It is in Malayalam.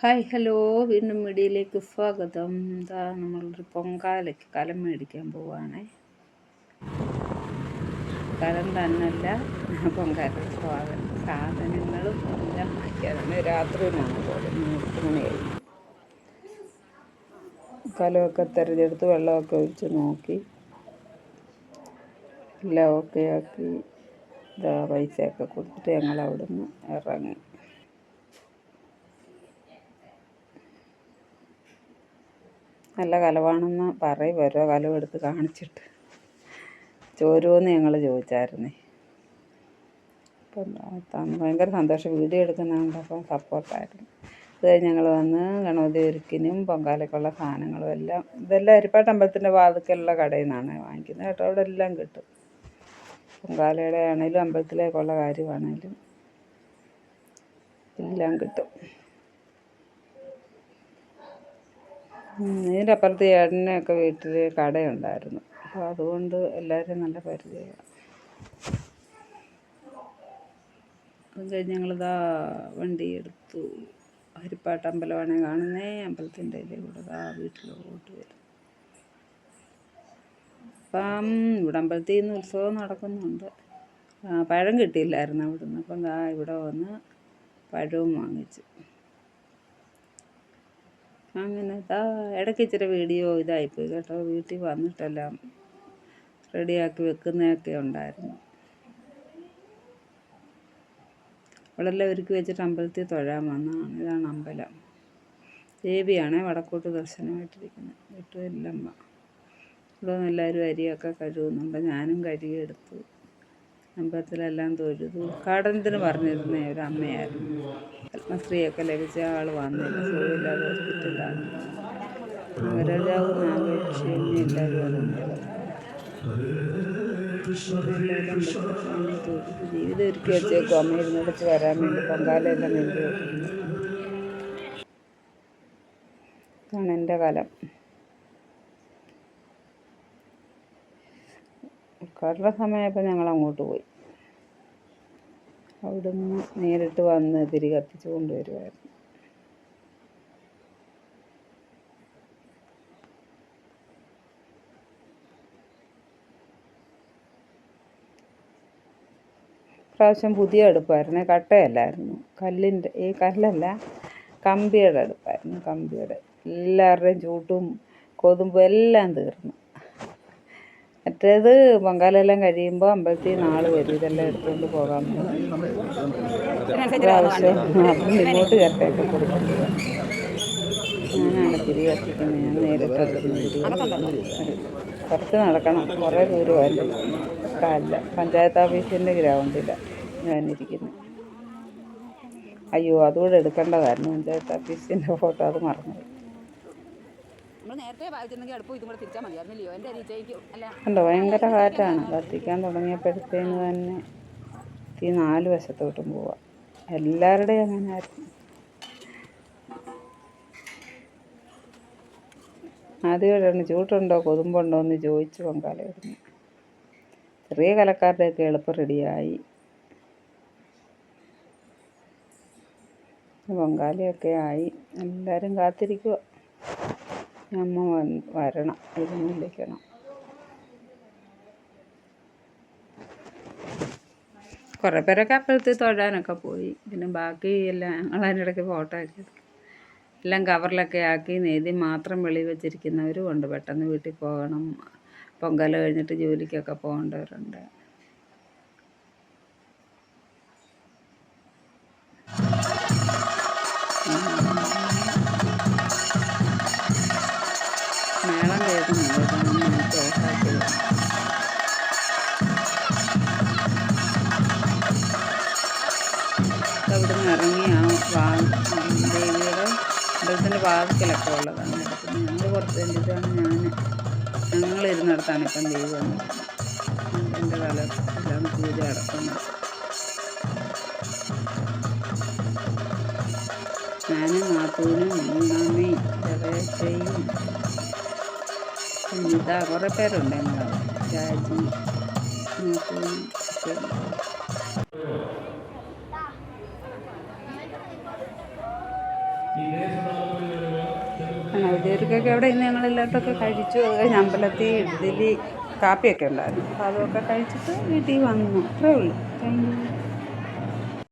ഹായ് ഹലോ, വീണ്ടും വീഡിയോയിലേക്ക് സ്വാഗതം. ഇതാ നമ്മളൊരു പൊങ്കാലയ്ക്ക് കലം മേടിക്കാൻ പോവുകയാണേ. കലം തന്നല്ല, പൊങ്കാല സാധനങ്ങളും എല്ലാം വാങ്ങിക്കാനാണ്. രാത്രിയിലാണ് പോകുന്നത്, 8 മണിയായി. കലമൊക്കെ തിരഞ്ഞെടുത്ത് വെള്ളമൊക്കെ ഒഴിച്ച് നോക്കി എല്ലാം ഓക്കെ ആക്കി ഇതാ പൈസയൊക്കെ കൊടുത്തിട്ട് ഞങ്ങൾ അവിടെ നിന്ന് ഇറങ്ങി. നല്ല കലമാണെന്ന് പറയും. ഓരോ കലം എടുത്ത് കാണിച്ചിട്ട് ചോരുമെന്ന് ഞങ്ങൾ ചോദിച്ചായിരുന്നേ. അപ്പം ഭയങ്കര സന്തോഷം, വീഡിയോ എടുക്കുന്നതുകൊണ്ട്. അപ്പം സപ്പോർട്ടായിരുന്നു. അത് കഴിഞ്ഞ് ഞങ്ങൾ വന്ന് ഗണപതി ഒരുക്കിനും പൊങ്കാലയ്ക്കുള്ള സാധനങ്ങളും ഇതെല്ലാം അരിപ്പാട്ട് അമ്പലത്തിൻ്റെ വാതിക്കലുള്ള കടയിൽ നിന്നാണ് വാങ്ങിക്കുന്നത് കേട്ടോ. അവിടെ എല്ലാം കിട്ടും. പൊങ്കാലയുടെ ആണെങ്കിലും അമ്പലത്തിലേക്കുള്ള കാര്യമാണെങ്കിലും എല്ലാം കിട്ടും. ഇതിൻ്റെ അപ്പുറത്ത് ചേട്ടനൊക്കെ വീട്ടിൽ കടയുണ്ടായിരുന്നു. അപ്പോൾ അതുകൊണ്ട് എല്ലാവരും നല്ല പരിചയമാണ്. അത് കഴിഞ്ഞ് ഞങ്ങളിതാ വണ്ടി എടുത്തു. ഹരിപ്പാട്ട് അമ്പലമാണ് കാണുന്നേ. അമ്പലത്തിൻ്റെ ഇതിലൂടെ വീട്ടിലോട്ട് വരും. അപ്പം ഇവിടെ അമ്പലത്തിൽ നിന്ന് ഉത്സവം നടക്കുന്നുണ്ട്. പഴം കിട്ടിയില്ലായിരുന്നു അവിടുന്ന്. അപ്പം ഇവിടെ വന്ന് പഴവും വാങ്ങിച്ചു. അങ്ങനെ ഇടയ്ക്ക് ഇച്ചിരി വീഡിയോ ഇതായിപ്പോയി കേട്ടോ. വീട്ടിൽ വന്നിട്ടെല്ലാം റെഡിയാക്കി വെക്കുന്നതൊക്കെ ഉണ്ടായിരുന്നു. അവിടെല്ലാം ഒരുക്കി വെച്ചിട്ട് അമ്പലത്തിൽ തൊഴാൻ വന്നതാണ്. ഇതാണ് അമ്പലം. ദേവിയാണ് വടക്കോട്ട് ദർശനമായിട്ടിരിക്കുന്നത്. വീട്ടുമെല്ലാം ഇവിടെ നിന്ന് എല്ലാവരും അരിയൊക്കെ കഴുകുന്നുണ്ട്. ഞാനും കഴുകിയെടുത്തു. അമ്പലത്തിലെല്ലാം തൊഴുതു. ഉദ്ഘാടനത്തിന് പറഞ്ഞിരുന്നേ ഒരു അമ്മയായിരുന്നു. പത്മശ്രീയൊക്കെ ലഭിച്ച ആൾ വന്നില്ല, സുഖമില്ലാതെ ഹോസ്പിറ്റലിലാണ്. നാഗരാജാവും നാഗേക്ഷിയും എല്ലാവരും അതുണ്ട്. ജീവിതം ഒരുക്കി വെച്ചേക്കും അമ്മ ഇരുന്നിടത്ത് വരാൻ വേണ്ടി. പൊങ്കാലയെല്ലാം നെഞ്ചു വെക്കുന്നു. ഇതാണ് എൻ്റെ കലം. ഉദ്ഘാടന സമയമായപ്പോൾ ഞങ്ങൾ അങ്ങോട്ട് പോയി. അവിടുന്ന് നേരിട്ട് വന്ന് തിരി കത്തിച്ചു കൊണ്ടുവരുമായിരുന്നു. പ്രാവശ്യം പുതിയ അടുപ്പായിരുന്നു, കട്ടയല്ലായിരുന്നു. കല്ലല്ല, കമ്പിയുടെ അടുപ്പായിരുന്നു. കമ്പിയുടെ എല്ലാവരുടെയും ചൂട്ടും കൊതുമ്പും എല്ലാം തീർന്നു. മറ്റേത് പൊങ്കാലെല്ലാം കഴിയുമ്പോൾ അമ്പലത്തിൽ നാൾ വരും, ഇതെല്ലാം എടുത്തുകൊണ്ട് പോകാൻ പ്രാവശ്യം അപ്പം ഇങ്ങോട്ട് ചേർത്തേക്ക് കൊടുക്കുന്നത്. ഞാനാണ് തിരി കത്തിക്കുന്നത്. ഞാൻ നേരിട്ട് കുറച്ച് നടക്കണം, കുറേ ദൂരമല്ല. കാലില്ല. പഞ്ചായത്ത് ഓഫീസിൻ്റെ ഗ്രൗണ്ടിലാണ് ഞാനിരിക്കുന്നത്. അയ്യോ, അതുകൂടെ എടുക്കേണ്ടതായിരുന്നു. പഞ്ചായത്ത് ഓഫീസിൻ്റെ ഫോട്ടോ അത് മറന്നു. കണ്ടോ, ഭയങ്കര കാറ്റാണ്. കത്തിക്കാൻ തുടങ്ങിയപ്പോഴത്തേന് തന്നെ തീ 4 വശത്തോട്ടും പോവാം. എല്ലാവരുടെയും അങ്ങനെ ആയിരുന്നു. ആദ്യമായിട്ടാണ് ചൂട്ടുണ്ടോ കൊതുമ്പുണ്ടോ എന്ന് ചോദിച്ച് പൊങ്കാല ഇടുന്നു. ചെറിയ കലക്കാരുടെയൊക്കെ എളുപ്പം റെഡിയായി. പൊങ്കാലയൊക്കെ ആയി. എല്ലാവരും കാത്തിരിക്കുക. അമ്മ വരണം, എഴുന്നള്ളിക്കണം. കുറേ പേരൊക്കെ അപ്പുറത്ത് തൊഴാനൊക്കെ പോയി. പിന്നെ ബാക്കി എല്ലാം ഞങ്ങൾ അതിനിടയ്ക്ക് ഫോട്ടോ ഒക്കെ എടുക്കും. എല്ലാം കവറിലൊക്കെ ആക്കി നെയ്തി മാത്രം വെളിയിൽ വെച്ചിരിക്കുന്നവരും ഉണ്ട്. പെട്ടെന്ന് വീട്ടിൽ പോകണം, പൊങ്കാല കഴിഞ്ഞിട്ട് ജോലിക്കൊക്കെ പോകേണ്ടവരുണ്ട്. മേളം കേൾക്കുന്നുണ്ട്. അവിടെ നിന്ന് ഇറങ്ങി ദേവിയുടെ അമ്പലത്തിൻ്റെ വാതിക്കലൊക്കെ ഉള്ളതാണ്. ഞങ്ങൾ പുറത്ത് ഞങ്ങളിരുന്നിടത്താണ് ഇപ്പം ദേവി വന്നിരിക്കുന്നത്. എൻ്റെ കാലത്തെല്ലാം പൂജ നടക്കുന്നു. ഞാനും നാത്തൂനും അമ്മയും രവേശയും ഇതാ കുറേ പേരുണ്ട്. ഞങ്ങൾ രാജി നാത്തൂനും ഒക്കെ ഉണ്ട്. ഗണപതിയൊരുക്കൊക്കെ അവിടെ ഇന്ന് ഞങ്ങളെല്ലായിട്ടൊക്കെ കഴിച്ചു. അത് കഴിഞ്ഞ് അമ്പലത്തിൽ ഇഡ്ഡലി കാപ്പിയൊക്കെ ഉണ്ടായിരുന്നു. അപ്പോൾ അതൊക്കെ കഴിച്ചിട്ട് വീട്ടിൽ വന്നു. അത്രേ ഉള്ളൂ. Thank you.